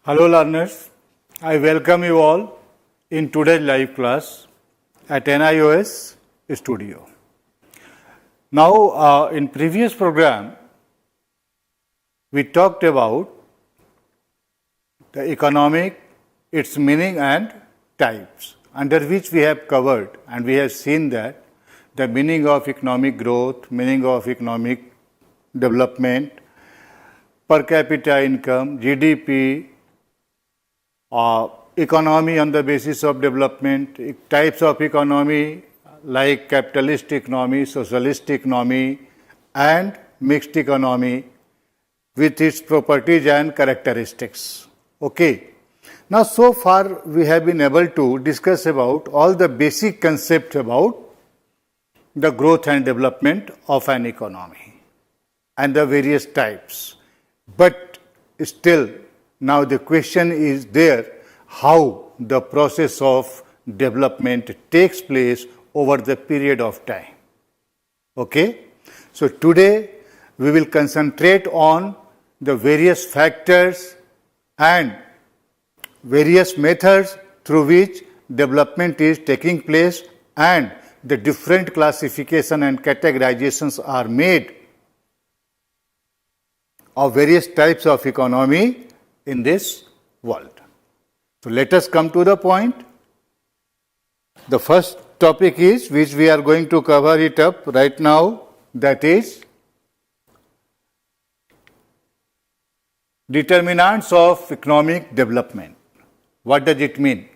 Hello learners, I welcome you all in today's live class at NIOS studio. Now in previous program we talked about the economic, its meaning and types, under which we have covered and we have seen that the meaning of economic growth, meaning of economic development, per capita income, GDP, economy on the basis of development, types of economy like capitalist economy, socialist economy and mixed economy with its properties and characteristics. Okay. Now so far we have been able to discuss about all the basic concepts about the growth and development of an economy and the various types. But still now the question is there how the process of development takes place over the period of time. Okay? So today we will concentrate on the various factors and various methods through which development is taking place and the different classification and categorizations are made of various types of economy in this world. So let us come to the point. The first topic is, which we are going to cover it up right now, that is determinants of economic development. What does it mean?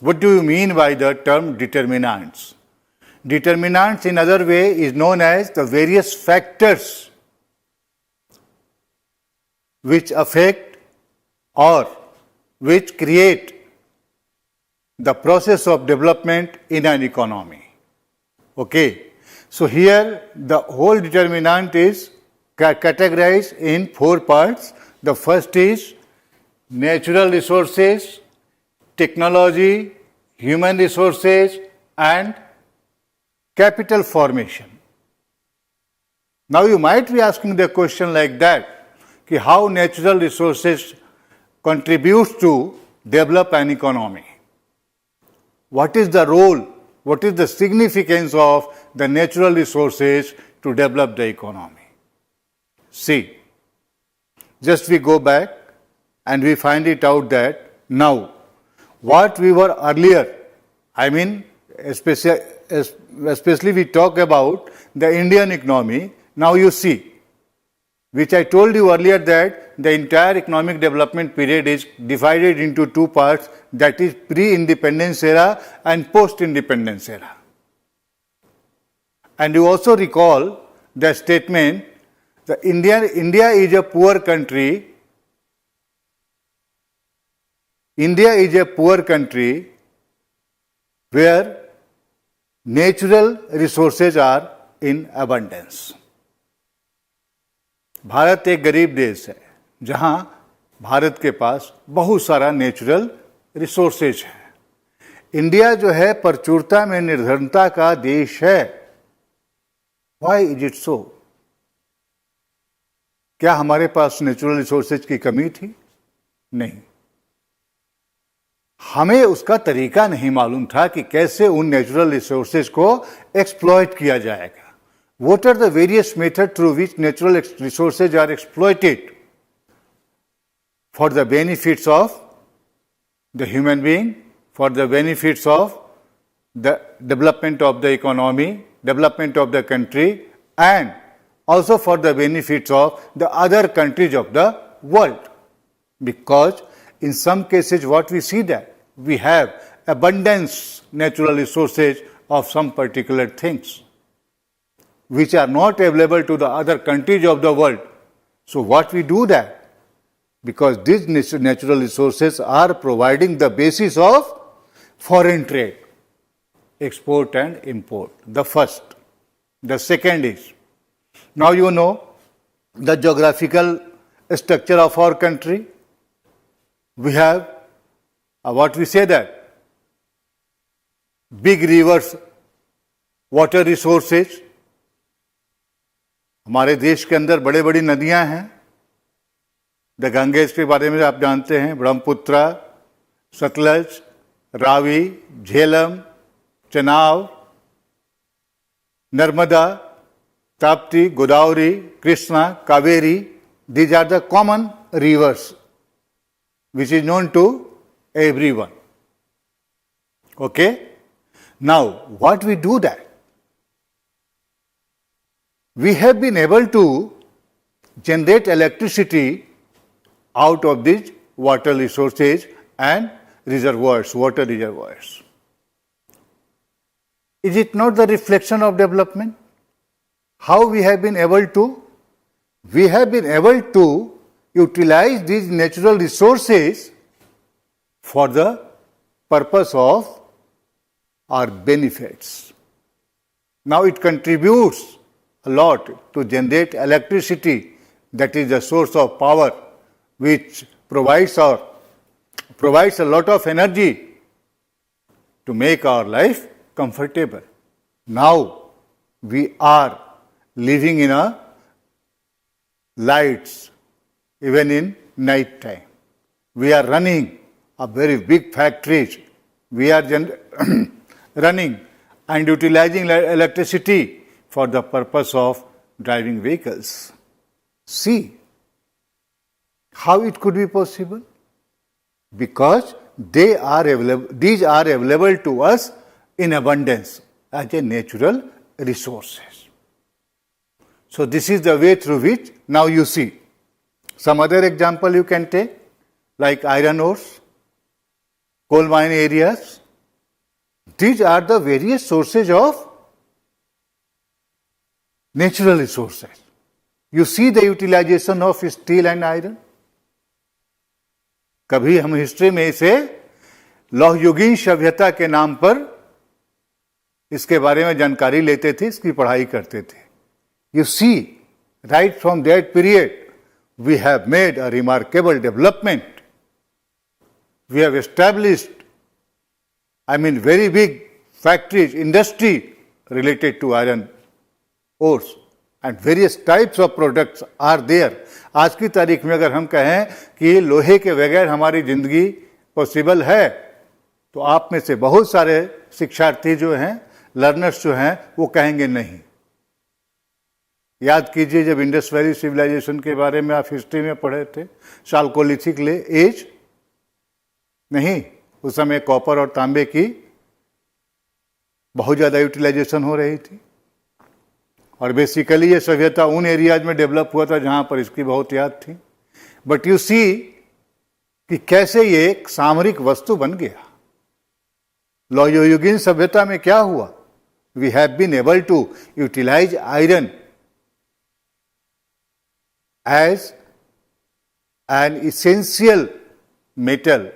What do you mean by the term determinants? Determinants in other way is known as the various factors which affect or which create the process of development in an economy. Okay. So here the whole determinant is categorized in four parts. The first is natural resources, technology, human resources and capital formation. Now you might be asking the question like that, how natural resources contributes to develop an economy. What is the role, what is the significance of the natural resources to develop the economy? See, just we go back and we find it out that now what we were earlier, I mean especially we talk about the Indian economy, now you see, which I told you earlier that the entire economic development period is divided into two parts, that is pre-independence era and post-independence era. And you also recall the statement that India is a poor country. India is a poor country where natural resources are in abundance. Bharat एक गरीब देश है जहां भारत के पास बहुत सारा natural resources है. India जो है प्रचुरता में निर्धनता का देश है. Why is it so? क्या हमारे पास नेचुरल रिसोर्सेज की कमी थी? नहीं. हमें उसका तरीका नहीं मालूम था कि कैसे उन नेचुरल रिसोर्सेज को एक्सप्लॉइट किया जाएगा. What are the various methods through which natural resources are exploited for the benefits of the human being, for the benefits of the development of the economy, development of the country, and also for the benefits of the other countries of the world. Because in some cases what we see that we have abundance natural resources of some particular things which are not available to the other countries of the world. So what we do that? Because these natural resources are providing the basis of foreign trade, export and import. The first. The second is, now you know the geographical structure of our country. We have what we say that big rivers, water resources. हमारे देश के अंदर बड़े बड़ी नदियां हैं the Ganges के बारे में आप जानते हैं, Brahmaputra, Sutlej, Ravi, Jhelum, Chenab, Narmada, Tapti, Godavari, Krishna, Kaveri. These are the common rivers which is known to everyone. Okay? Now, what we do that? We have been able to generate electricity out of these water resources and reservoirs, water reservoirs. Is it not the reflection of development? How we have been able to? We have been able to utilize these natural resources for the purpose of our benefits. Now it contributes a lot to generate electricity, that is the source of power which provides a lot of energy to make our life comfortable. Now we are living in a lights even in night time. We are running a very big factories. We are running and utilizing electricity for the purpose of driving vehicles. See how it could be possible? Because these are available to us in abundance as a natural resources. So this is the way through which now you see. Some other example you can take, like iron ores, coal mine areas. These are the various sources of natural resources. You see the utilization of steel and iron. कभी हम history में इसे लौहयुगीन सभ्यता के नाम पर इसके बारे में जानकारी लेते थे, इसकी पढ़ाई करते थे. You see, right from that period, we have made a remarkable development. We have established, very big factories, industry related to iron ores, and various types of products are there. आज की तारीख में अगर हम कहें कि लोहे के बगैर हमारी जिंदगी पॉसिबल है, तो आप में से बहुत सारे शिक्षार्थी जो हैं, लर्नर्स जो हैं, वो कहेंगे नहीं. याद कीजिए, जब इंडस वैली सिविलाइजेशन के बारे में आप हिस्ट्री में पढ़े थे, चाल्कोलिथिक एज नहीं, उस समय कॉपर और तांबे की बहुत ज़्यादा यूटिलाइजेशन हो रही थी. और बेसिकली ये सभ्यता उन एरियाज में डेवलप हुआ था जहाँ पर इसकी बहुत याद थी. बट यू सी कि कैसे ये एक सामरिक वस्तु बन गया. लौहयुगीन सभ्यता में क्या हुआ? We have been able to utilize iron as an essential metal,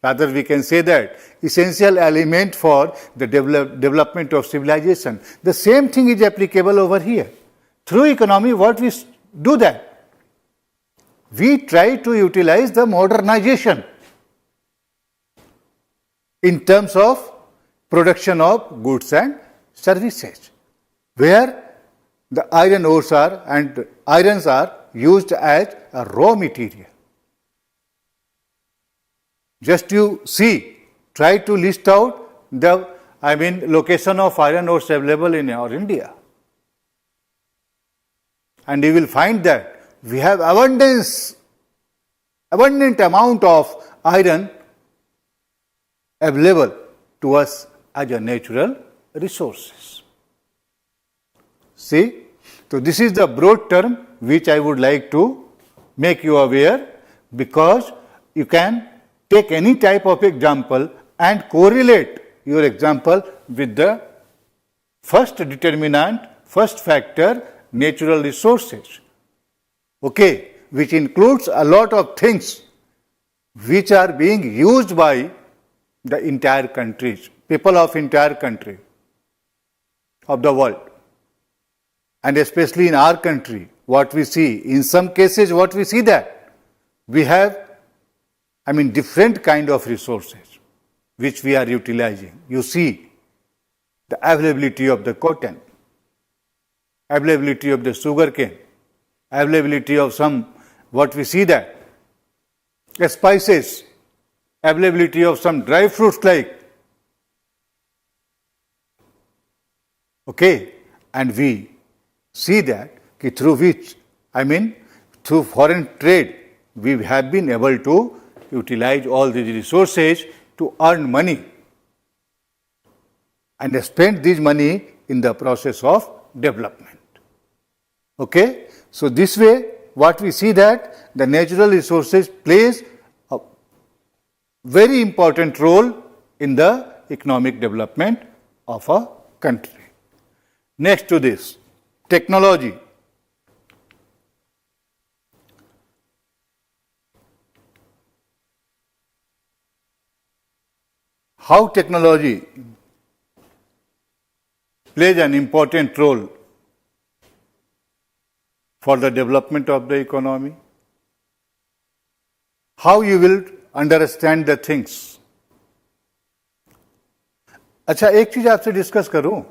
rather we can say that essential element for the development of civilization. The same thing is applicable over here. Through economy, what we do that? We try to utilize the modernization in terms of production of goods and services, where the iron ores are and irons are used as a raw material. Just you see, try to list out the location of iron ores available in our India, and you will find that we have abundant amount of iron available to us as a natural resources. See, so this is the broad term which I would like to make you aware, because you can take any type of example and correlate your example with the first determinant, first factor, natural resources. Okay, which includes a lot of things which are being used by the entire countries, people of entire country of the world. And especially in our country, what we see, in some cases what we see that we have, different kind of resources which we are utilizing. You see the availability of the cotton, availability of the sugarcane, availability of some, what we see that spices, availability of some dry fruits like, okay, and we see that through which, through foreign trade, we have been able to utilize all these resources to earn money and spend this money in the process of development. Okay, so this way, what we see that the natural resources plays a very important role in the economic development of a country. Next to this, technology. How technology plays an important role for the development of the economy. How you will understand the things. अच्छा, एक चीज आपसे discuss करूं,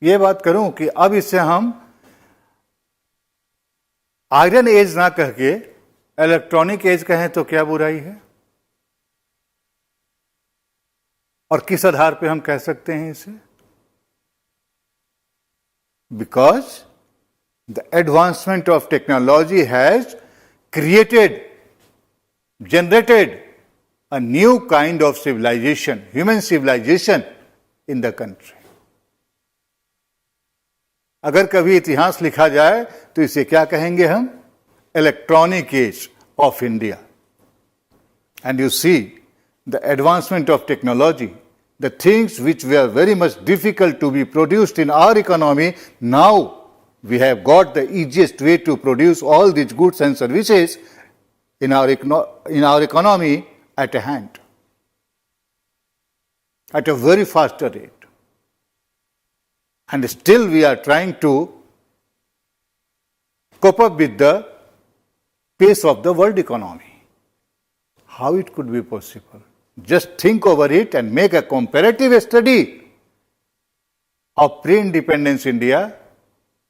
ये बात करूं कि अब इससे हम आयरन एज ना कह के इलेक्ट्रॉनिक एज कहें तो क्या बुराई है, और किस आधार पे हम कह सकते हैं इसे? Because the advancement of technology has created, generated a new kind of civilization, human civilization in the country. अगर कभी इतिहास लिखा जाए तो इसे क्या कहेंगे हम? Electronic age of India. And you see the advancement of technology, the things which were very much difficult to be produced in our economy, now we have got the easiest way to produce all these goods and services in our economy at a hand, at a very faster rate. And still we are trying to cope up with the pace of the world economy. How it could be possible? Just think over it and make a comparative study of pre-independence India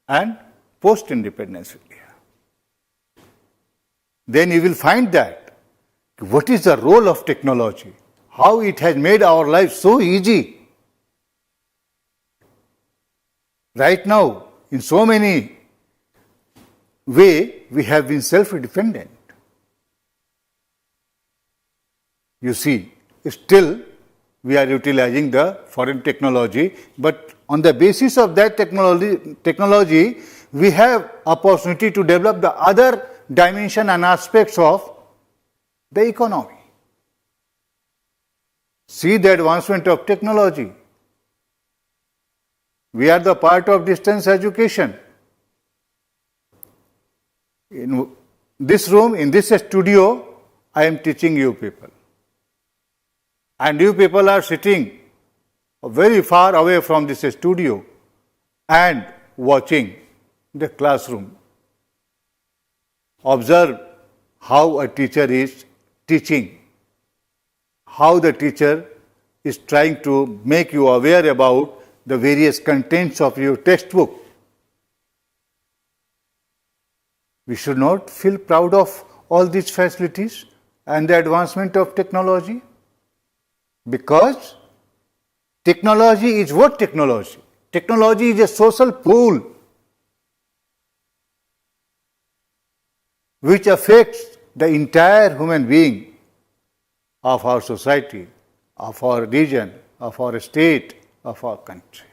and post-independence India. Then you will find that what is the role of technology, how it has made our life so easy. Right now, in so many ways, we have been self-dependent. You see, still we are utilizing the foreign technology, but on the basis of that technology, we have opportunity to develop the other dimension and aspects of the economy. See the advancement of technology. We are the part of distance education. In this room, in this studio, I am teaching you people. And you people are sitting very far away from this studio and watching the classroom. Observe how a teacher is teaching, how the teacher is trying to make you aware about the various contents of your textbook. We should not feel proud of all these facilities and the advancement of technology. Because technology is what technology? Technology is a social pool which affects the entire human being of our society, of our region, of our state, of our country.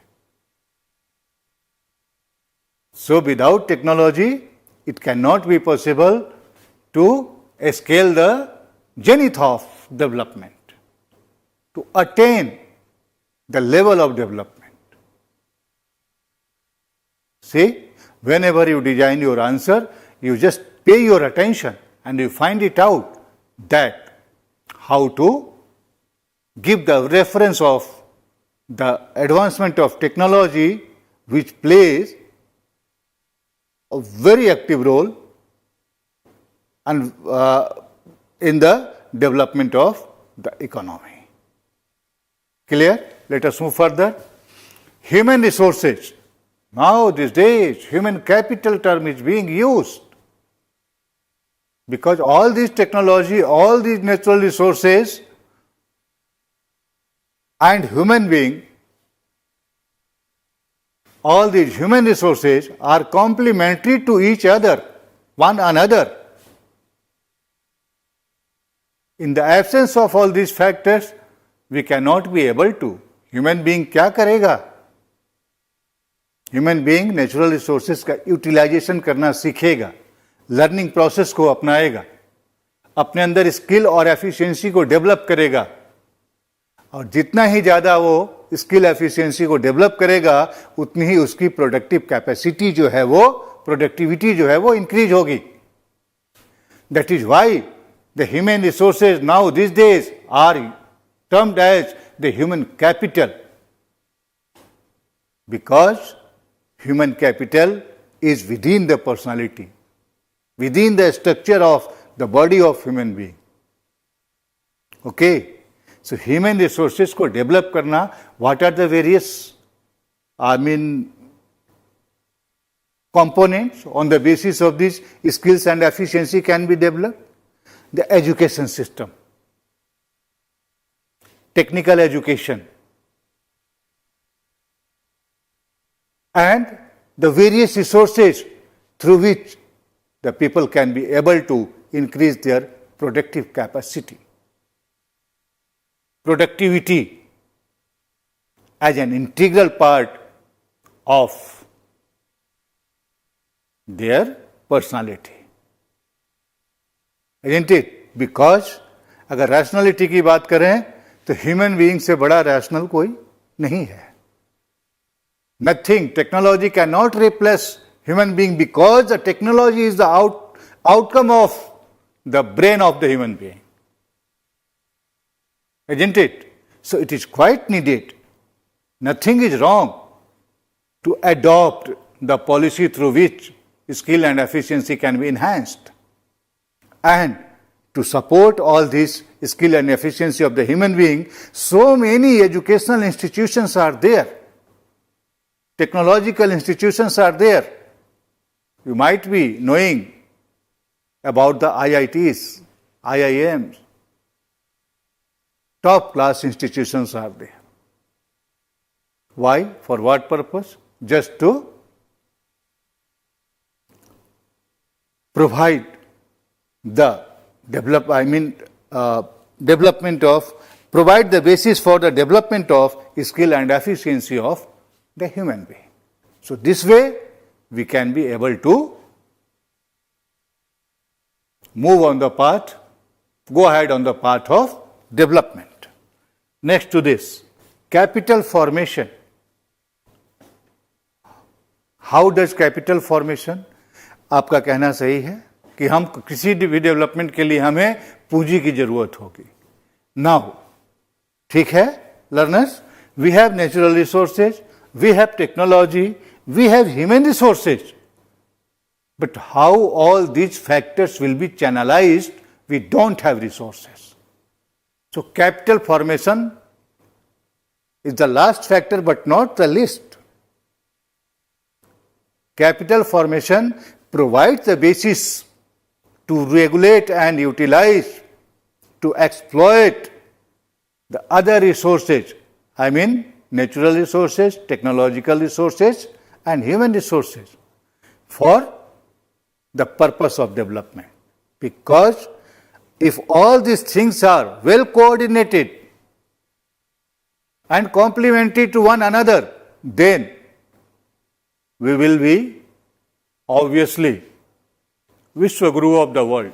So without technology, it cannot be possible to scale the zenith of development, to attain the level of development. See, whenever you design your answer, you just pay your attention and you find it out that how to give the reference of the advancement of technology which plays a very active role and in the development of the economy. Clear? Let us move further. Human resources. Now these days, human capital term is being used. Because all these technology, all these natural resources and human being, all these human resources are complementary to each other, one another. In the absence of all these factors, we cannot be able to. Human being क्या करेगा? Human being natural resources का utilization करना सीखेगा, learning process को अपनाएगा, अपने अंदर skill और efficiency को डेवलप करेगा, और जितना ही ज़्यादा वो स्किल एफिशिएंसी को डेवलप करेगा उतनी ही उसकी प्रोडक्टिव कैपेसिटी जो है वो, प्रोडक्टिविटी जो है वो इंक्रीज होगी. That is why the human resources now this days are termed as the human capital, because human capital is within the personality, within the structure of the body of human being. Okay, so human resources को develop करना, what are the various, components on the basis of these skills and efficiency can be developed? The education system, technical education, and the various resources through which the people can be able to increase their productive capacity. Productivity as an integral part of their personality. Isn't it? Because अगर rationality की बात करें तो human being से बड़ा rational कोई नहीं है. Nothing, technology cannot replace human being because the technology is the outcome of the brain of the human being. Isn't it? So it is quite needed. Nothing is wrong to adopt the policy through which skill and efficiency can be enhanced. And to support all this skill and efficiency of the human being, so many educational institutions are there. Technological institutions are there. You might be knowing about the IITs, IIMs. Top class institutions are there. Why? For what purpose? Just to provide the provide the basis for the development of skill and efficiency of the human being. So this way we can be able to move on the path, go ahead on the path of development. Next to this, capital formation. How does capital formation? आपका कहना सही है कि हम किसी भी development के लिए हमें पूंजी की जरूरत होगी. नाउ ठीक है learners, we have natural resources, we have technology, we have human resources. But how all these factors will be channelized, we don't have resources. So capital formation is the last factor but not the least. Capital formation provides the basis to regulate and utilize, to exploit the other resources, natural resources, technological resources, and human resources for the purpose of development. Because if all these things are well coordinated and complementary to one another, then we will be obviously Vishwaguru of the world.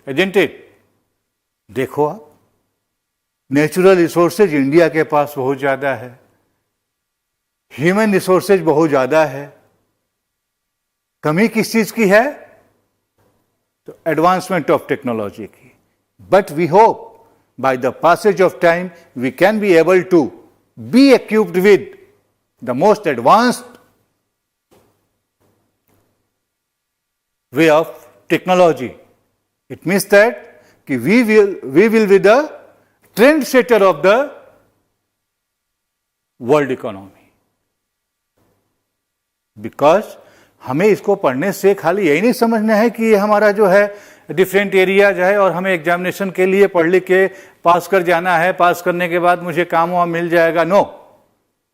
Isn't it? देखो आप, natural resources India के पास बहुत ज़्यादा है, human resources बहुत ज़्यादा है. कमी किस चीज़ की है? तो एडवांसमेंट ऑफ टेक्नोलॉजी की. But we hope by the passage of time we can be able to be equipped with the most advanced way of technology. It means that we will be the trendsetter of the world economy. Because हमें इसको पढ़ने से खाली यही नहीं समझना है कि ये हमारा जो है डिफरेंट एरियाज है और हमें एग्जामिनेशन के लिए पढ़ लिख के पास कर जाना है, पास करने के बाद मुझे काम वहां मिल जाएगा. No,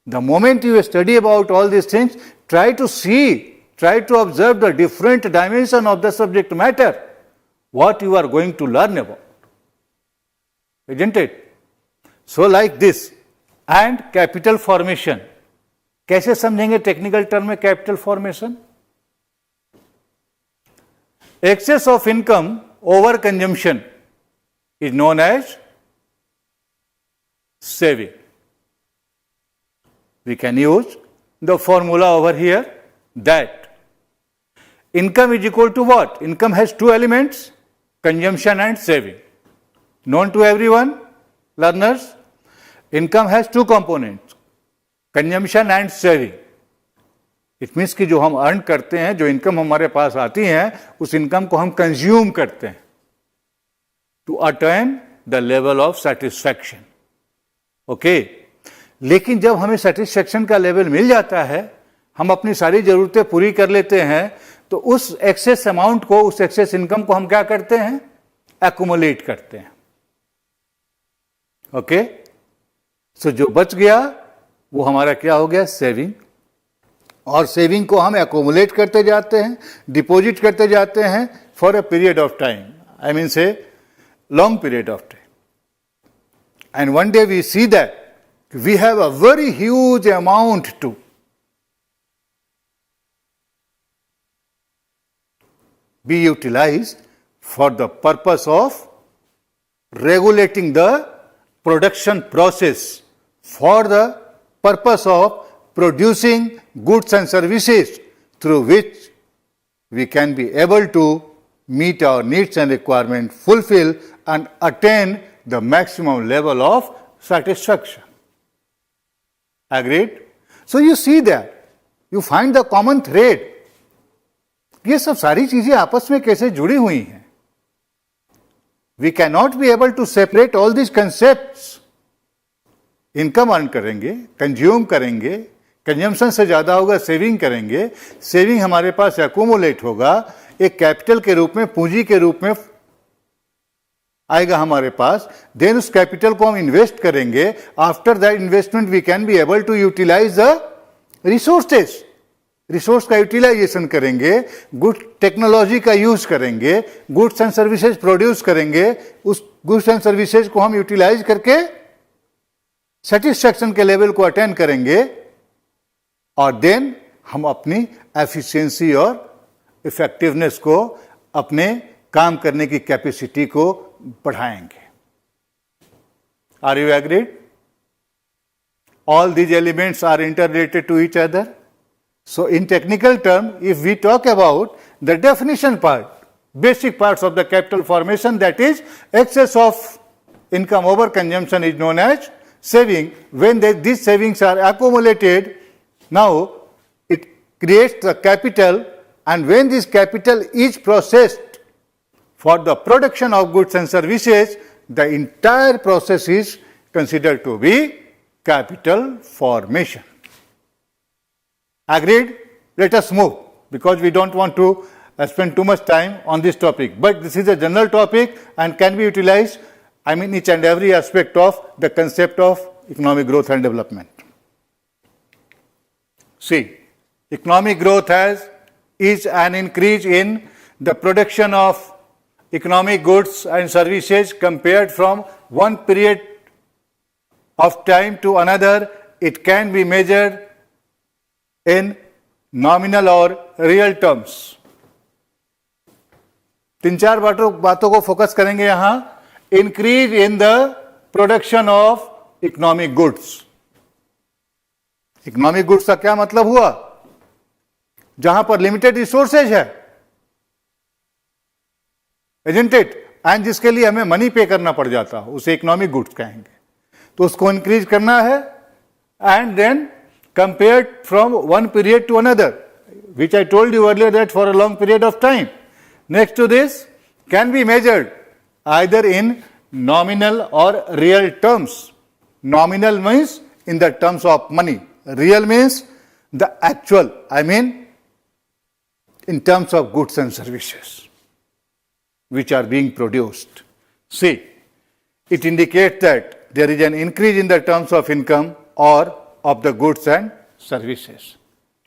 the moment you study about all this things, try to see, try to observe the different dimension of the subject matter, what you are going to learn about. Isn't it? So like this. And capital formation. कैसे समझेंगे technical term में capital formation? Excess of income over consumption is known as saving. We can use the formula over here that income is equal to what? Income has two elements, consumption and saving. Known to everyone, learners? Income has two components, consumption and saving. It means कि जो हम earn करते हैं, जो income हमारे पास आती है, उस इनकम को हम कंज्यूम करते हैं to attain the level of satisfaction. Okay? लेकिन जब हमें सेटिस्फैक्शन का लेवल मिल जाता है, हम अपनी सारी जरूरतें पूरी कर लेते हैं, तो उस एक्सेस अमाउंट को, उस एक्सेस इनकम को हम क्या करते हैं? एक्यूमुलेट करते हैं. ओके? सो जो बच गया वो हमारा क्या हो गया? सेविंग. और सेविंग को हम एक्यूमुलेट करते जाते हैं, डिपॉजिट करते जाते हैं for a period of time. I mean say long period of time. And one day we see that we have a very huge amount to be utilized for the purpose of regulating the production process, for the purpose of producing goods and services through which we can be able to meet our needs and requirements, fulfill and attain the maximum level of satisfaction. Agreed? So you see that, you find the common thread. ये सब सारी चीजें आपस में कैसे जुड़ी हुई हैं? We can not be able to separate all this concepts. Income earn करेंगे, कंज्यूम करेंगे, कंजम्पशन से ज्यादा होगा, सेविंग करेंगे, सेविंग हमारे पास एक्यूमुलेट होगा, एक कैपिटल के रूप में, पूंजी के रूप में आएगा हमारे पास. देन उस कैपिटल को हम इन्वेस्ट करेंगे. After that investment we can be able to utilize the resources. Resource का यूटिलाइजेशन करेंगे, गुड टेक्नोलॉजी का यूज करेंगे, गुड्स एंड सर्विसेज प्रोड्यूस करेंगे, उस गुड्स एंड सर्विसेज को हम यूटिलाइज करके सेटिस्फैक्शन के लेवल को अटेंड करेंगे, और देन हम अपनी एफिशिएंसी और इफेक्टिवनेस को, अपने काम करने की कैपेसिटी को बढ़ाएंगे. Are you agreed? All these elements are interrelated to each other. So in technical term, if we talk about the definition part, basic parts of the capital formation, that is excess of income over consumption is known as saving. When these savings are accumulated, now it creates the capital, and when this capital is processed for the production of goods and services, the entire process is considered to be capital formation. Agreed? Let us move, because we don't want to spend too much time on this topic. But this is a general topic and can be utilized, I mean, each and every aspect of the concept of economic growth and development. See, economic growth is an increase in the production of economic goods and services compared from one period of time to another. It can be measured in nominal or real terms. तीन चार बातों को focus करेंगे यहां. Increase in the production of economic goods. Economic goods का क्या मतलब हुआ? जहां पर लिमिटेड रिसोर्सेज है, isn't it? एंड जिसके लिए हमें मनी पे करना पड़ जाता, उसे इकोनॉमिक गुड्स कहेंगे. तो उसको इंक्रीज करना है, and then compared from one period to another, which I told you earlier that for a long period of time. Next to this, can be measured either in nominal or real terms. Nominal means in the terms of money. Real means the actual, I mean in terms of goods and services which are being produced. See, it indicates that there is an increase in the terms of income or of the goods and services.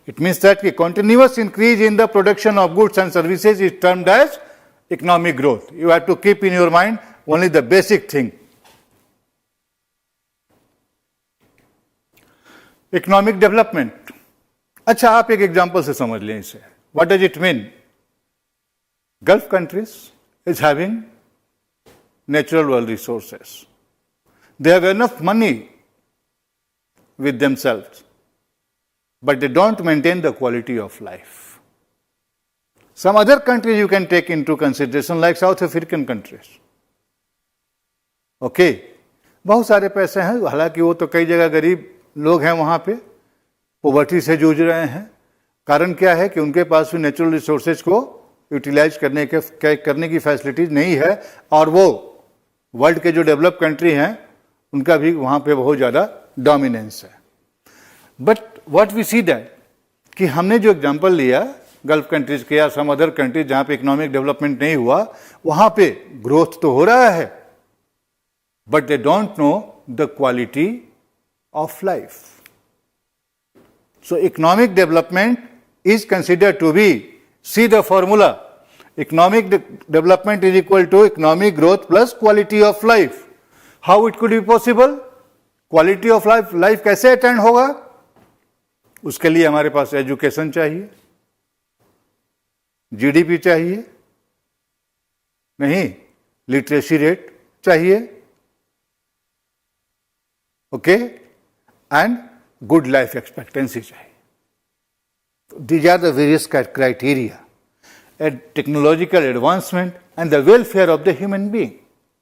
It means that a continuous increase in the production of goods and services is termed as economic growth. You have to keep in your mind only the basic thing. Economic development. अच्छा, आप एक example से समझ लें इसे. What does it mean? Gulf countries is having natural world resources. They have enough money with themselves, but they don't maintain the quality of life. Some other countries you can take into consideration, like South African countries. Okay, बहुत सारे पैसे हैं, हालांकि वो तो कई जगह गरीब लोग हैं, वहाँ पे पॉवर्टी से जूझ रहे हैं. कारण क्या है कि उनके पास भी नेचुरल रिसोर्सेज को यूटिलाइज करने की फैसिलिटीज नहीं है, और वो वर्ल्ड के जो डेवलप कंट्री हैं उनका भी वहाँ पे बहुत ज़्यादा डोमिनेंस है. But what we see that कि हमने जो एग्जांपल लिया गल्फ कंट्रीज के या सम अदर कंट्रीज जहाँ पे इकोनॉमिक डेवलपमेंट नहीं हुआ, वहाँ पे ग्रोथ तो हो रहा है, but they don't know the quality of life. So economic development is considered to be, see the formula, economic development is equal to economic growth plus quality of life. How it could be possible? Quality of life कैसे attend होगा? उसके लिए हमारे पास education चाहिए, GDP चाहिए, नहीं literacy rate चाहिए, okay, and good life expectancy चाहिए. These are the various criteria. Technological advancement and the welfare of the human being.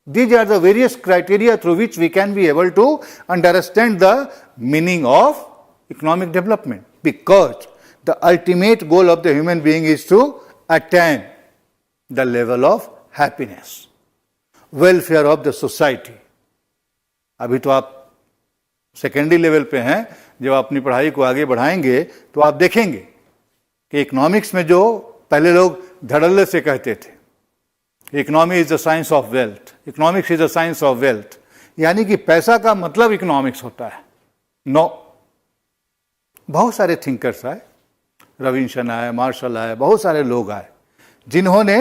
These are the various criteria through which we can be able to understand the meaning of economic development, because the ultimate goal of the human being is to attain the level of happiness, welfare of the society. अभी तो आप secondary level पे हैं, जब आप अपनी पढ़ाई को आगे बढ़ाएंगे तो आप देखेंगे कि इकोनॉमिक्स में जो पहले लोग धड़ल्ले से कहते थे, economy is the science of wealth, economics is the science of wealth, यानी कि पैसा का मतलब इकोनॉमिक्स होता है. नो, बहुत सारे थिंकर्स आए, रविंसन आए, मार्शल आए, बहुत सारे लोग आए जिन्होंने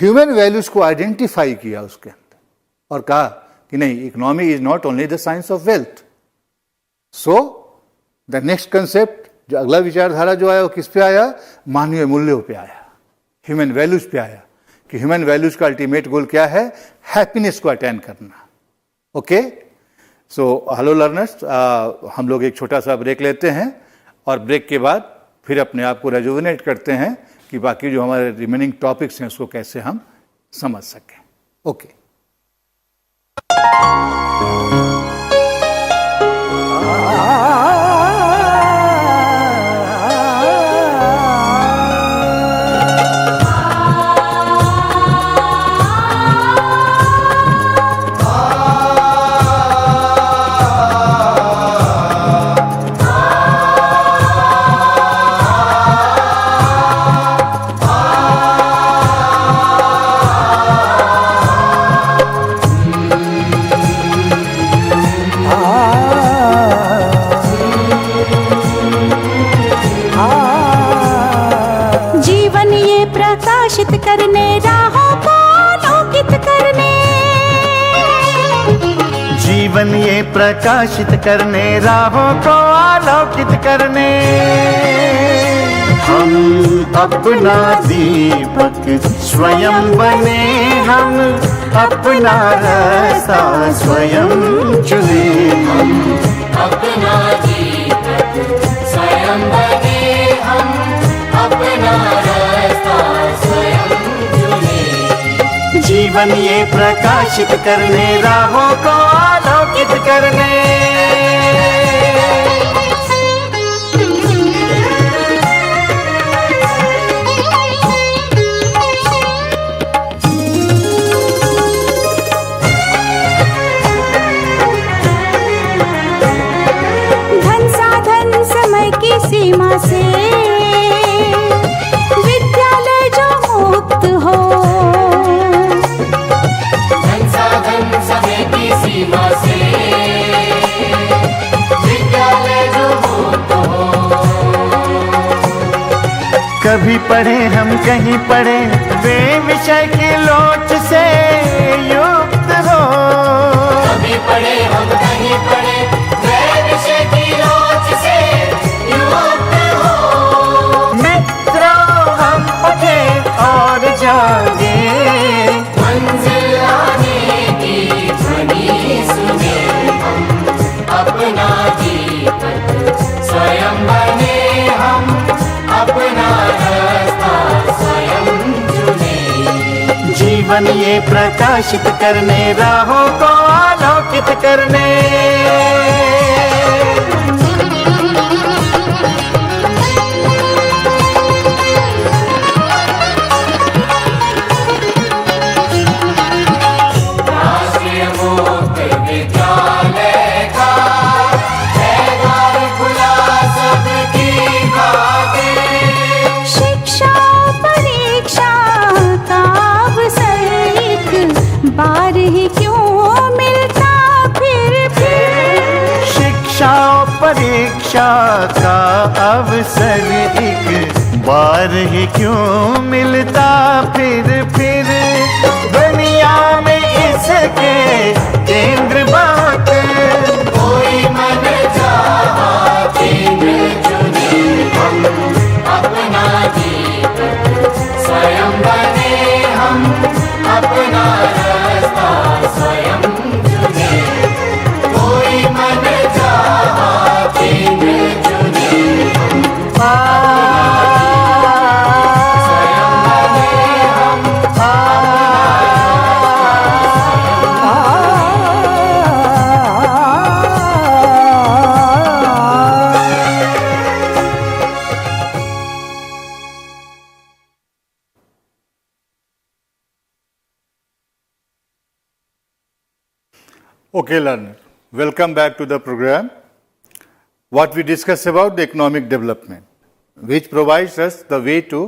ह्यूमन वैल्यूज को आइडेंटिफाई किया उसके अंदर और कहा कि नहीं, economy is not only the science of wealth. So the next concept, जो अगला विचारधारा जो आया वो किस पे आया? मानवीय मूल्यों पे आया, ह्यूमन वैल्यूज पे आया, कि ह्यूमन वैल्यूज का अल्टीमेट गोल क्या है? हैप्पीनेस को अटेन करना. ओके, सो हेलो लर्नर्स, हम लोग एक छोटा सा ब्रेक लेते हैं और ब्रेक के बाद फिर अपने आप को रेजुविनेट करते हैं कि बाकी जो हमारे रिमेनिंग टॉपिक्स हैं उसको कैसे हम समझ सकें. ओके. करने राहों को आलोकित करने, जीवन ये प्रकाशित करने, राहों को आलोकित करने, हम अपना दीपक स्वयं बने, हम अपना रास्ता स्वयं चुने, हम अपना दीपक स्वयं बने, हम अपना रास्ता स्वयं चुने, जीवन ये प्रकाशित करने, राहों को आलोकित करने. धन साधन समय की सीमा से विद्यालय पड़े वे विषय की लोच से युक्त हो। कभी पढ़े हम नहीं पढ़े वे विषय की लोच से युक्त हो। मित्रों हम उठे और जागे, मंजिल आने की ध्वनि सुने हम, अपना दीपक स्वयं बने हम, अपना रास्ता स्वयं चुने। जीवन ये प्रकाशित करने, राहों को आलोकित करने। राष्ट्रीय मुक्त विद्यालय का है द्वार खुला सबकी खातिर। शिक्षा परीक्षा का अवसर एक बार ही क्यों मिलता फिर। शिक्षा और परीक्षा का अवसर एक बार ही क्यों मिलता फिर। दुनिया में इसके केंद्र बात, कोई मन चाहा केंद्र चुने हम, अपना दीपक स्वयं बने हम, अपना रास्ता स्वयं चुने। कोई मन चाहा केंद्र चुने हम, स्वयं बने हम, Okay, learner, welcome back to the program. What we discuss about the economic development, which provides us the way to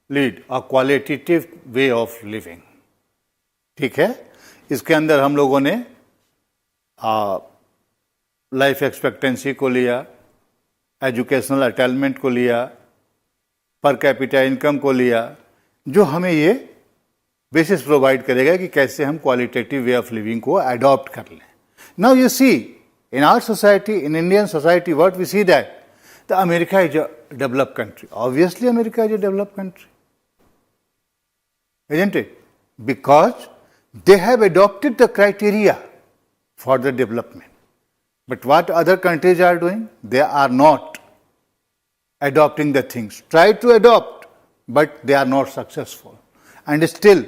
lead a qualitative way of living. ठीक है, इसके अंदर हम लोगों ने लाइफ एक्सपेक्टेंसी को लिया, एजुकेशनल अटेनमेंट को लिया, पर कैपिटा इनकम को लिया, जो हमें ये बेसिस प्रोवाइड करेगा कि कैसे हम क्वालिटेटिव वे ऑफ लिविंग को अडॉप्ट कर लें. Now you see in our society, in Indian society, what we see that the America is a developed country. Obviously America is a developed country, isn't it? Because they have adopted the criteria for the development. But what other countries are doing? They are not adopting the things. Try to adopt, but they are not successful. And still,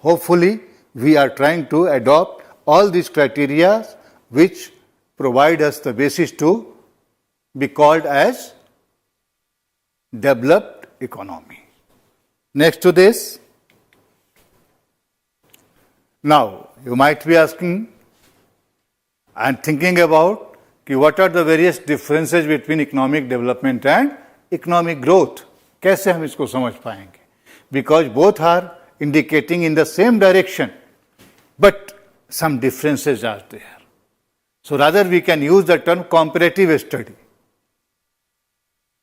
hopefully, we are trying to adopt all these criteria which provide us the basis to be called as developed economy. Next to this, now you might be asking and thinking about what are the various differences between economic development and economic growth. कैसे हम इसको समझ पाएंगे? Because both are indicating in the same direction, but some differences are there. So rather we can use the term comparative study,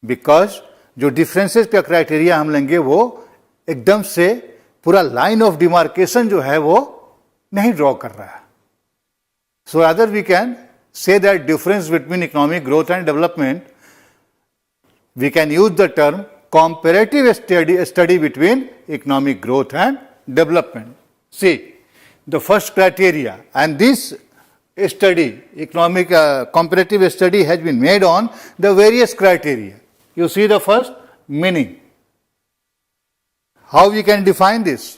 because जो differences का criteria हम लेंगे वो एकदम से पूरा line of demarcation जो है वो नहीं draw कर रहा है. So rather we can say that difference between economic growth and development, we can use the term comparative study between economic growth and development. See, the first criteria, and this study, economic comparative study has been made on the various criteria. You see the first, meaning. How we can define this?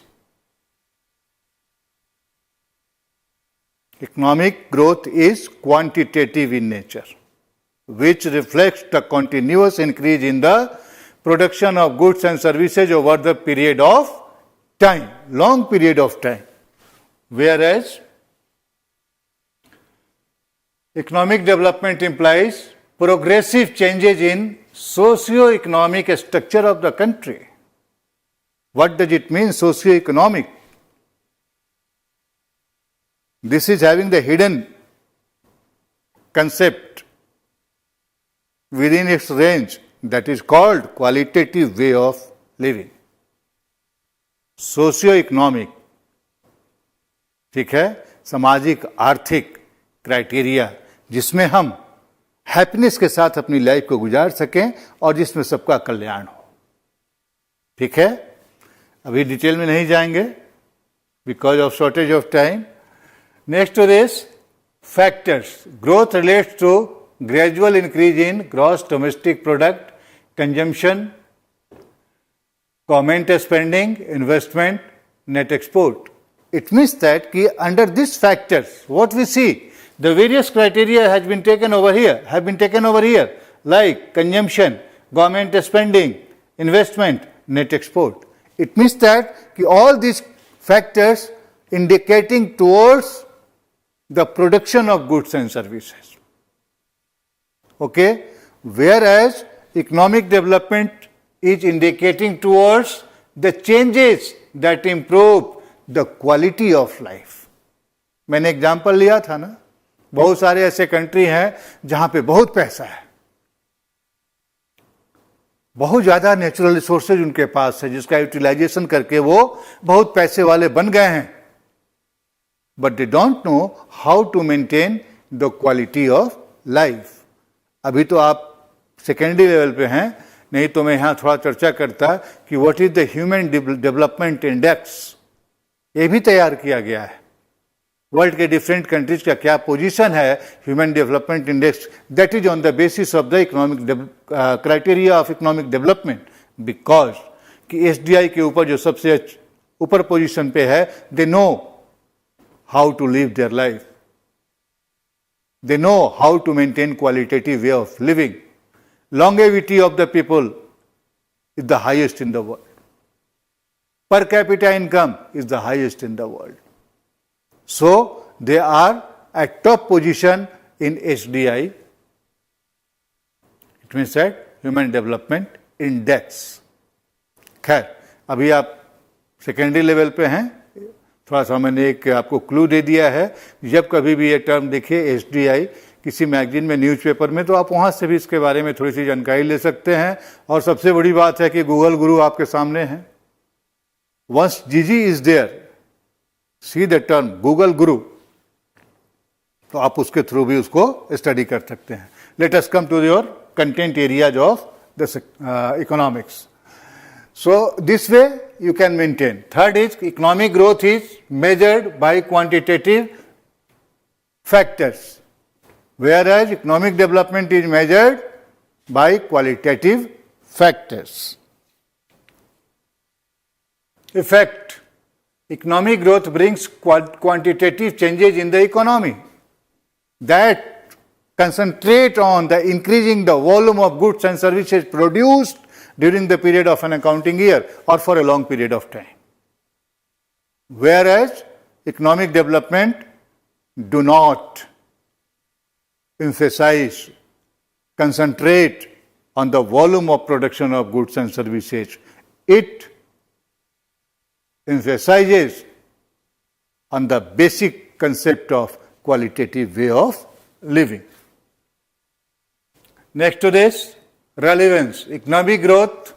Economic growth is quantitative in nature, which reflects the continuous increase in the production of goods and services over the period of time, long period of time. Whereas economic development implies progressive changes in socio-economic structure of the country. What does it mean, socio-economic? This is having the hidden concept within its range that is called qualitative way of living. Socio economic, ठीक है, सामाजिक आर्थिक criteria जिसमें हम happiness के साथ अपनी life को गुजार सकें और जिसमें सबका कल्याण हो। ठीक है, अभी डिटेल में नहीं जाएंगे because of shortage of time. Next is factors. Growth relates to gradual increase in gross domestic product, consumption, government spending, investment, net export. It means that ki under these factors, what we see, the various criteria have been taken over here, like consumption, government spending, investment, net export. It means that ki all these factors indicating towards the production of goods and services. Okay, whereas economic development is indicating towards the changes that improve the quality of life. मैंने example लिया था ना, बहुत सारे ऐसे country हैं जहां पे बहुत पैसा है, बहुत ज्यादा नेचुरल रिसोर्सेज उनके पास है जिसका यूटिलाइजेशन करके वो बहुत पैसे वाले बन गए हैं, but they don't know how to maintain the quality of life. अभी तो आप सेकेंडरी लेवल पे हैं, नहीं तो मैं यहां थोड़ा चर्चा करता कि what is the human development index. ये भी तैयार किया गया है, वर्ल्ड के डिफरेंट कंट्रीज का क्या पोजीशन है human development index, that is on the basis of the economic criteria of economic development. Because कि एसडीआई के ऊपर जो सबसे ऊपर पोजीशन पे है, they know how to live their life, they know how to maintain qualitative way of living, longevity of the people is the highest in the world, per capita income is the highest in the world. So they are at top position in HDI. It means that Human Development Index. खैर, अभी आप secondary level पे हैं, थोड़ा सा मैंने एक आपको क्लू दे दिया है। जब कभी भी ये टर्म देखिए HDI किसी मैगजीन में, न्यूज़पेपर में, तो आप वहां से भी इसके बारे में थोड़ी सी जानकारी ले सकते हैं। और सबसे बड़ी बात है कि गूगल गुरु आपके सामने है। Once GG is there, see the term Google Guru, तो आप उसके थ्रू भी उसको स्टडी कर सकते हैं। Let us come to your content areas of the economics. So this way you can maintain. Third is economic growth is measured by quantitative factors, whereas economic development is measured by qualitative factors. Effect. Economic growth brings quantitative changes in the economy that concentrate on the increasing the volume of goods and services produced during the period of an accounting year or for a long period of time. Whereas economic development do not emphasize, concentrate on the volume of production of goods and services. It emphasizes on the basic concept of qualitative way of living. Next to this, relevance. Economic growth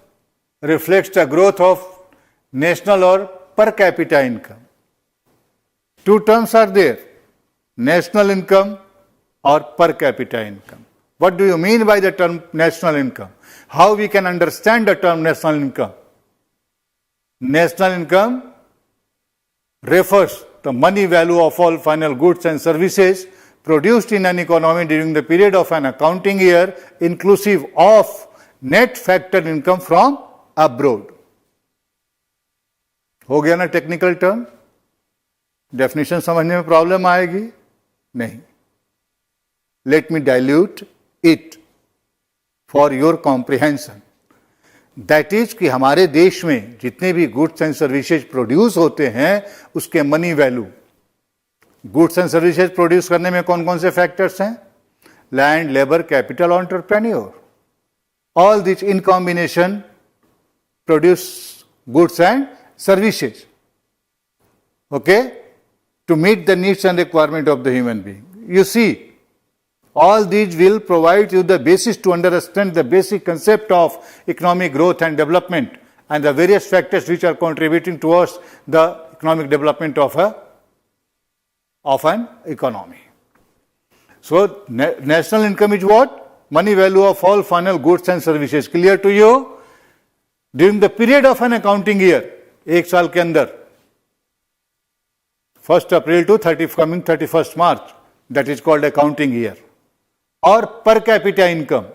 reflects the growth of national or per capita income. Two terms are there, national income or per capita income. What do you mean by the term national income? How we can understand the term national income? National income refers the money value of all final goods and services produced in an economy during the period of an accounting year, inclusive of net factored income from abroad. हो गया ना technical term? Definition समझने में problem आएगी? नहीं. Let me dilute it for your comprehension. That is कि हमारे देश में जितने भी गुड्स एंड सर्विसेज प्रोड्यूस होते हैं उसके money value, goods and services produce करने में कौन कौन से फैक्टर्स हैं? Land, labour, capital, entrepreneur. All this in combination produce goods and services, okay, to meet the needs and requirement of the human being. You see, all these will provide you the basis to understand the basic concept of economic growth and development and the various factors which are contributing towards the economic development of an economy. So national income is what? Money value of all final goods and services. Clear to you? During the period of an accounting year, एक साल के अंदर 1st April to 31st March, that is called accounting year. और per capita income,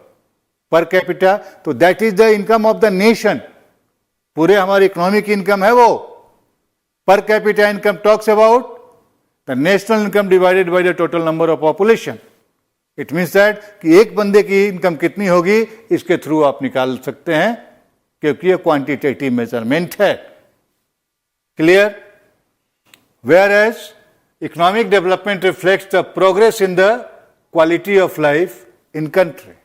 per capita, तो that is the income of the nation. पूरे हमारी economic income है वो. Per capita income talks about the national income divided by the total number of population. It means that कि एक बंदे की income कितनी होगी इसके थ्रू आप निकाल सकते हैं, क्योंकि ये क्वांटिटेटिव मेजरमेंट है. Clear? Whereas economic development reflects the progress in the quality of life in country.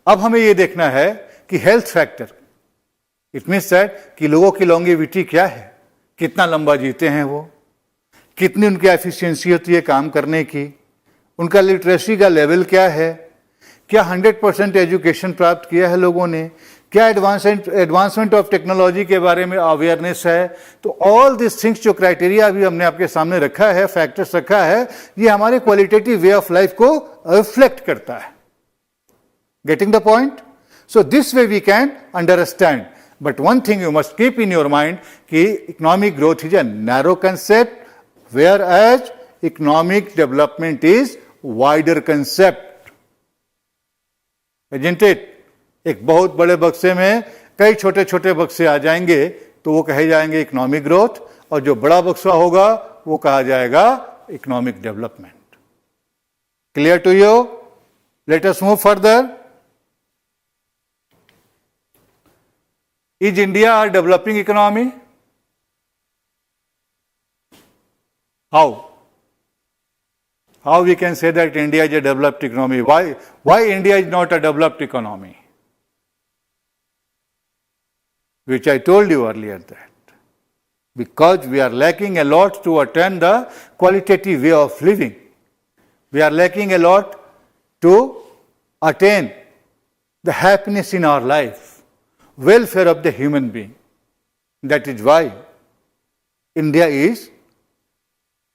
अब हमें ये देखना है कि health factor, it means that कि लोगों की लॉन्गेविटी क्या है, कितना लंबा जीते हैं वो, कितनी उनकी एफिशिएंसी होती है काम करने की, उनका लिटरेसी का लेवल क्या है, क्या 100% एजुकेशन प्राप्त किया है लोगों ने, क्या एडवांसमेंट ऑफ टेक्नोलॉजी के बारे में अवेयरनेस है. तो ऑल दिस थिंग्स जो क्राइटेरिया अभी हमने आपके सामने रखा है, फैक्टर्स रखा है, ये हमारे क्वालिटेटिव वे ऑफ लाइफ को रिफ्लेक्ट करता है. Getting the point? So this way we can understand. But one thing you must keep in your mind कि economic growth is a narrow concept, whereas economic development is wider concept. Isn't it? एक बहुत बड़े बक्से में कई छोटे छोटे बक्से आ जाएंगे तो वो कहे जाएंगे इकोनॉमिक ग्रोथ, और जो बड़ा बक्सा होगा वो कहा जाएगा economic development. Clear to you? Let us move further. Is India a developing economy? How we can say that India is a developed economy? Why India is not a developed economy? Which I told you earlier that because we are lacking a lot to attain the qualitative way of living. We are lacking a lot to attain the happiness in our life, welfare of the human being. That is why India is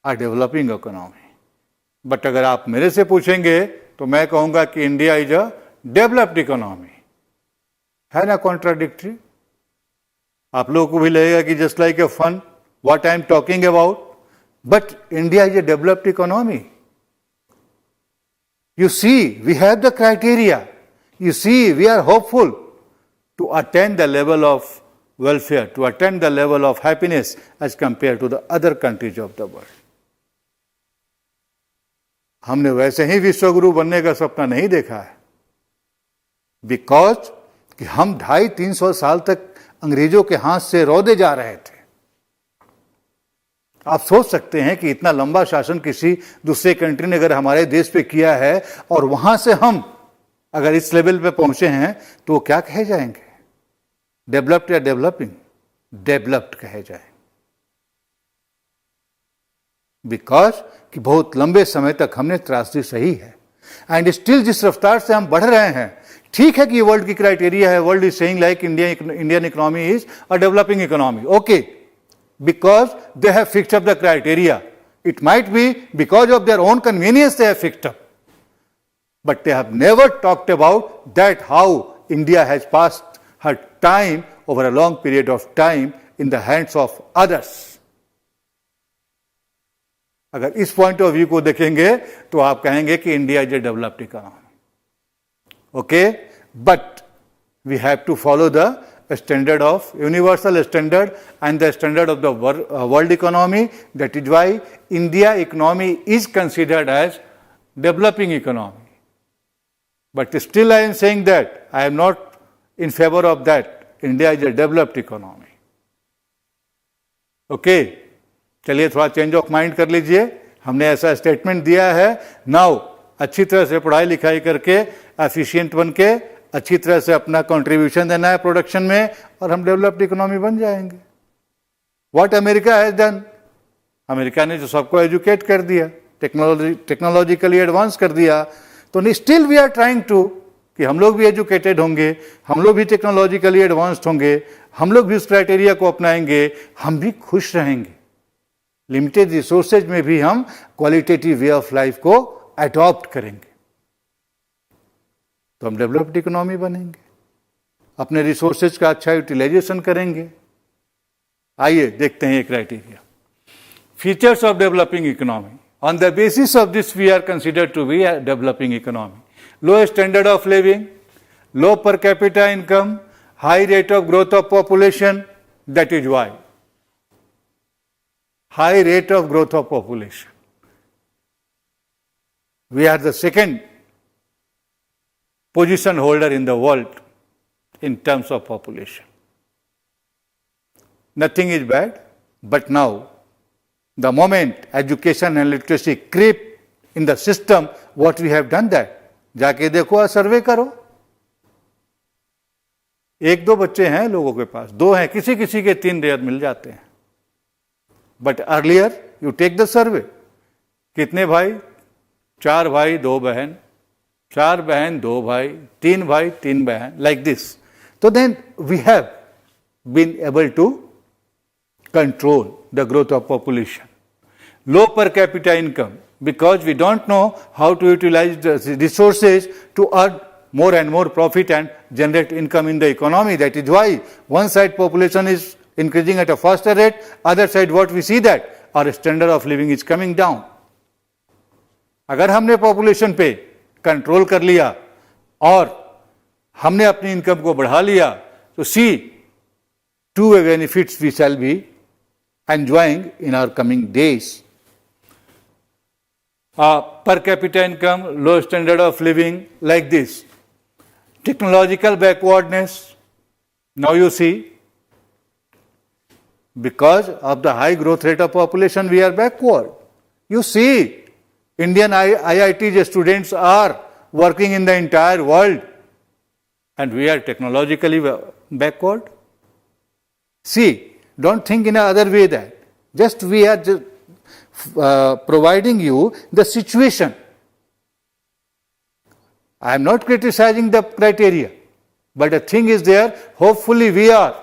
a developing economy. But अगर आप मेरे से पूछेंगे तो मैं कहूंगा कि India is a developed economy. है ना कॉन्ट्राडिक्टरी? आप लोगों को भी लगेगा कि just like a fun what I am talking about, but India is a developed economy. You see, we have the criteria. You see, we are hopeful to attain the level of welfare, to attain the level of happiness as compared to the other countries of the world. हमने वैसे ही विश्वगुरु बनने का सपना नहीं देखा है, because कि हम 250-300 साल तक अंग्रेजों के हाथ से रौंदे जा रहे थे. आप सोच सकते हैं कि इतना लंबा शासन किसी दूसरे कंट्री ने अगर हमारे देश पे किया है और वहां से हम अगर इस लेवल पे पहुंचे हैं तो वो क्या कहे जाएंगे? डेवलप्ड या डेवलपिंग? डेवलप्ड कहे जाएंगे. बिकॉज कि बहुत लंबे समय तक हमने त्रासदी सही है, एंड स्टिल जिस रफ्तार से हम बढ़ रहे हैं, ठीक है कि वर्ल्ड की क्राइटेरिया है, world is saying like Indian economy is a developing economy. Okay, because they have fixed up the criteria. It might be because of their own convenience they have fixed up. But they have never talked about that how India has passed her time over a long period of time in the hands of others. अगर इस point of view को देखेंगे तो आप कहेंगे कि India is a developed economy. Okay, but we have to follow the standard of universal standard and the standard of the world economy. That is why India economy is considered as developing economy. But still I am saying that I am not in favor of that. India is a developed economy. Okay, चलिए थोड़ा change of mind कर लीजिए. हमने ऐसा statement दिया है. Now अच्छी तरह से पढ़ाई लिखाई करके एफिशिएंट बन के अच्छी तरह से अपना कंट्रीब्यूशन देना है प्रोडक्शन में और हम डेवलप्ड इकोनॉमी बन जाएंगे. What America has done? America ने जो सबको एजुकेट कर दिया, टेक्नोलॉजिकली एडवांस कर दिया, तो still we are trying to कि हम लोग भी एजुकेटेड होंगे, हम लोग भी टेक्नोलॉजिकली एडवांस्ड होंगे, हम लोग भी उस क्राइटेरिया को अपनाएंगे, हम भी खुश रहेंगे। लिमिटेड रिसोर्सेज में भी हम क्वालिटेटिव वे ऑफ लाइफ को अडॉप्ट करेंगे, तो हम डेवलप्ड इकोनॉमी बनेंगे, अपने रिसोर्सेज का अच्छा यूटिलाइजेशन करेंगे। आइए देखते हैं ये criteria. Features of developing economy. On the basis of this we are considered to be a developing economy. Low standard of living, low per capita income, high rate of growth of population, that is why. High rate of growth of population. We are the second position holder in the world in terms of population. Nothing is bad, but now the moment education and literacy creep in the system, what we have done that. जाके देखो, सर्वे करो। एक दो बच्चे हैं लोगों के पास, दो हैं, किसी किसी के 3 रेयर मिल जाते हैं। But earlier you take the survey, कितने भाई? 4 भाई 2 बहन, 4 बहन 2 भाई, 3 भाई 3 बहन, लाइक दिस। तो then we have been able to control the growth of population. Low per capita income, because we don't know how to utilize the resources to earn more and more profit and generate income in the economy. That is why one side population is increasing at a faster rate, other side what we see that our standard of living is coming down. अगर हमने population पे control कर लिया और हमने अपनी income को बढ़ा लिया, तो सी two benefits we shall be enjoying in our coming days. Per capita income, low standard of living, like this. Technological backwardness, now you see, because of the high growth rate of population, we are backward. You see, Indian IIT students are working in the entire world, and we are technologically backward. See, don't think in another way that just we are just providing you the situation. I am not criticizing the criteria, but the thing is there, hopefully we are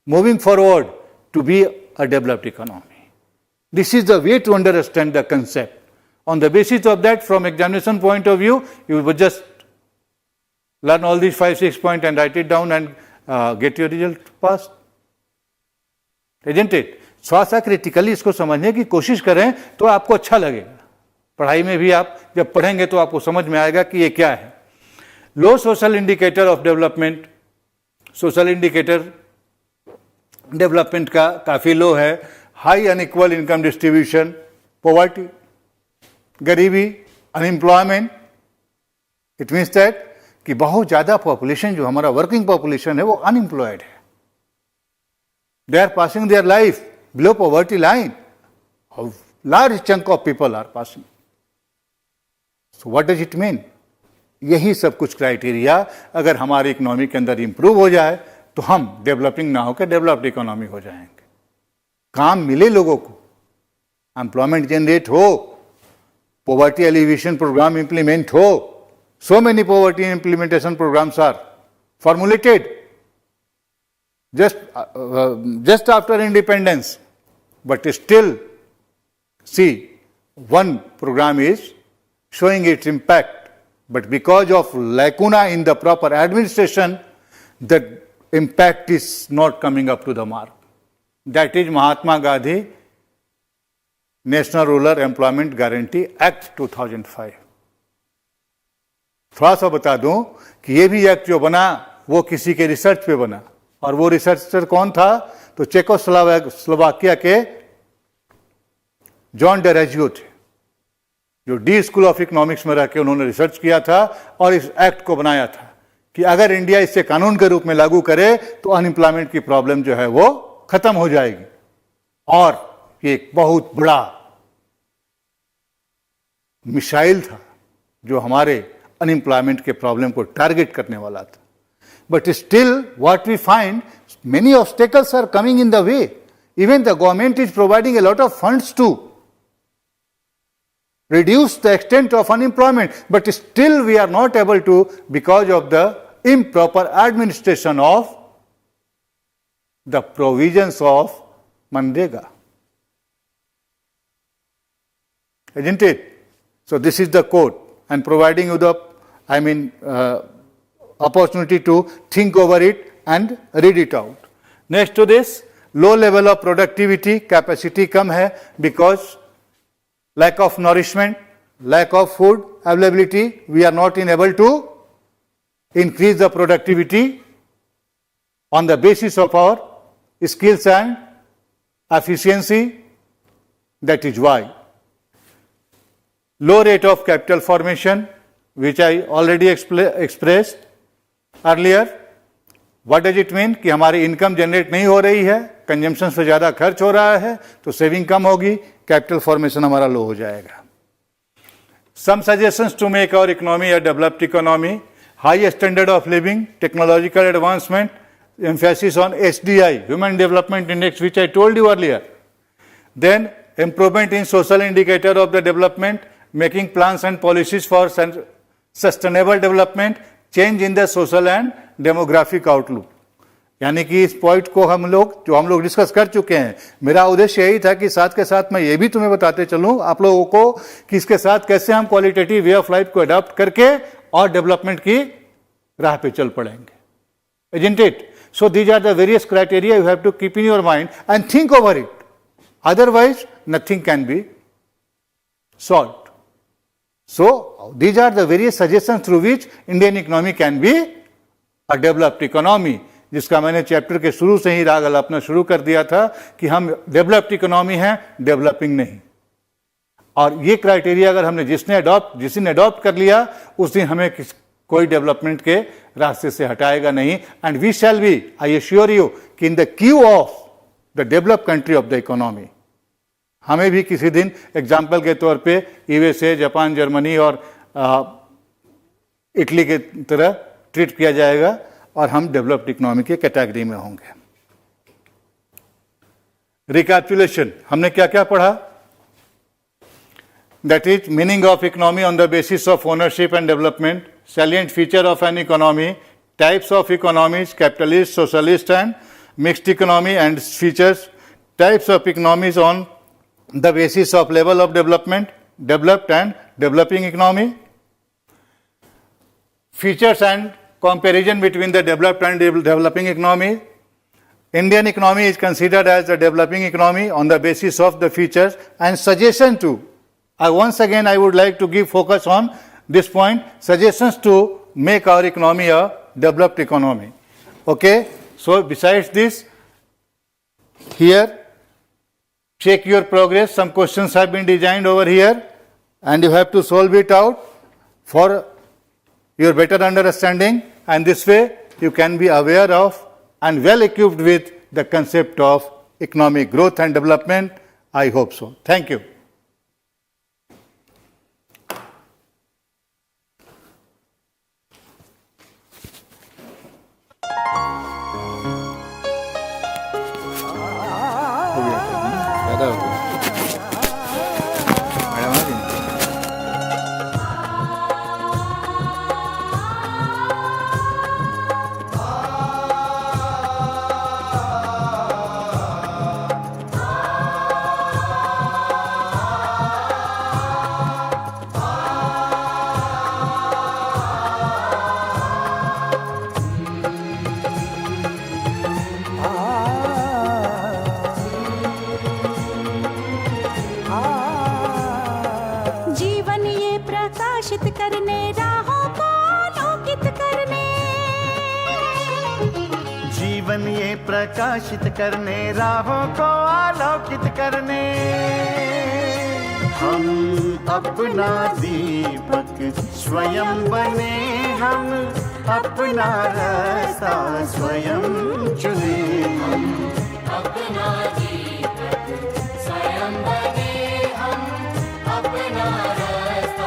moving forward to be a developed economy. This is the way to understand the concept. On the basis of that, from examination point of view, you would just learn all these 5-6 points and write it down and get your result passed. Isn't it? थोड़ा सा critically इसको समझने की कोशिश करें तो आपको अच्छा लगेगा। पढ़ाई में भी आप जब पढ़ेंगे तो आपको समझ में आएगा कि ये क्या है। Low social indicator of development, social indicator development का काफ़ी लो है। High unequal income distribution, poverty, गरीबी, अनएम्प्लॉयमेंट। इट मीन्स दैट कि बहुत ज़्यादा पॉपुलेशन जो हमारा वर्किंग पॉपुलेशन है वो अनएम्प्लॉयड है। They are passing their life below poverty line. A large chunk of people are passing. So what does it mean? यही सब कुछ क्राइटेरिया अगर हमारी इकोनॉमी के अंदर इंप्रूव हो जाए तो हम डेवलपिंग ना होकर डेवलप्ड इकोनॉमी हो जाएंगे। काम मिले लोगों को, एम्प्लॉयमेंट जनरेट हो, पॉवर्टी एलिवेशन प्रोग्राम इंप्लीमेंट हो। So many poverty implementation programmes are formulated just after independence, but still see one program is showing its impact, but because of lacuna in the proper administration, the impact is not coming up to the mark. That is Mahatma Gandhi National Rural Employment Guarantee Act 2005. थोड़ा सा बता दूं कि ये भी act जो बना वो किसी के रिसर्च पे बना, और वो रिसर्चर कौन था? तो चेकोस्लोवाकिया के जॉन डेरेजियो थे, जो डी स्कूल ऑफ इकोनॉमिक्स में रह के उन्होंने रिसर्च किया था और इस एक्ट को बनाया था कि अगर इंडिया इसे कानून के रूप में लागू करे तो अनएम्प्लॉयमेंट की प्रॉब्लम जो है वो खत्म हो जाएगी। और ये एक बहुत बड़ा मिसाइल था जो हमारे अनएम्प्लॉयमेंट के प्रॉब्लम को टारगेट करने वाला था। But still, what we find, many obstacles are coming in the way. Even the government is providing a lot of funds too. reduce the extent of unemployment, but still we are not able to because of the improper administration of the provisions of Manrega. Isn't it? So this is the code, and providing you the, opportunity to think over it and read it out. Next to this, low level of productivity, capacity कम है because lack of nourishment, lack of food availability, we are not able to increase the productivity on the basis of our skills and efficiency. That is why. Low rate of capital formation, which I already expressed earlier. What does it mean? कि हमारी income generate नहीं हो रही है, consumption से ज़्यादा खर्च हो रहा है, तो सेविंग कम होगी, कैपिटल फॉर्मेशन हमारा लो हो जाएगा. Some suggestions to make our economy a developed economy: high standard of living, technological advancement, emphasis on HDI, Human Development Index, which I told you earlier. Then improvement in social indicator of the development, making plans and policies for sustainable development, change in the social and demographic outlook. यानी कि इस point को हम लोग discuss कर चुके हैं. मेरा उद्देश्य यही था कि साथ के साथ मैं ये भी तुम्हें बताते चलूं आप लोगों को कि इसके साथ कैसे हम क्वालिटेटिव वे ऑफ लाइफ को अडॉप्ट करके और डेवलपमेंट की राह पे चल पड़ेंगे. Isn't it? So these are the various criteria you have to keep in your mind and think over it. Otherwise, nothing can be solved. So these are the various suggestions through which Indian economy can be a developed economy. जिसका मैंने chapter के शुरू से ही राग अलापना शुरू कर दिया था कि हम डेवलप्ड इकोनॉमी हैं, डेवलपिंग नहीं. और ये क्राइटेरिया अगर हमने जिसने अडॉप्ट कर लिया उस दिन हमें कोई डेवलपमेंट के रास्ते से हटाएगा नहीं. And we shall be, I assure you, कि in the queue of the developed country of the economy. हमें भी किसी दिन एग्जाम्पल के तौर पे यूएसए, जापान, जर्मनी और इटली के तरह ट्रीट किया जाएगा और हम डेवलप्ड इकोनॉमी के कैटेगरी में होंगे. रिकैपिचुलेशन, हमने क्या क्या पढ़ा? That is meaning of economy on the basis of ownership and development, salient feature of an economy, types of economies, capitalist, socialist and mixed economy, and features, types of economies on the basis of level of development, developed and developing economy, features and comparison between the developed and developing economy. Indian economy is considered as a developing economy on the basis of the features and suggestion to. Once again I would like to give focus on this point, suggestions to make our economy a developed economy. Okay, so besides this, here check your progress. Some questions have been designed over here and you have to solve it out for your better understanding, and this way you can be aware of and well equipped with the concept of economic growth and development. I hope so. Thank you. जीवन ये प्रकाशित करने, राहों को आलोकित करने, जीवन ये प्रकाशित करने, राहों को आलोकित करने, हम अपना दीपक स्वयं बने, हम अपना रास्ता स्वयं चुने.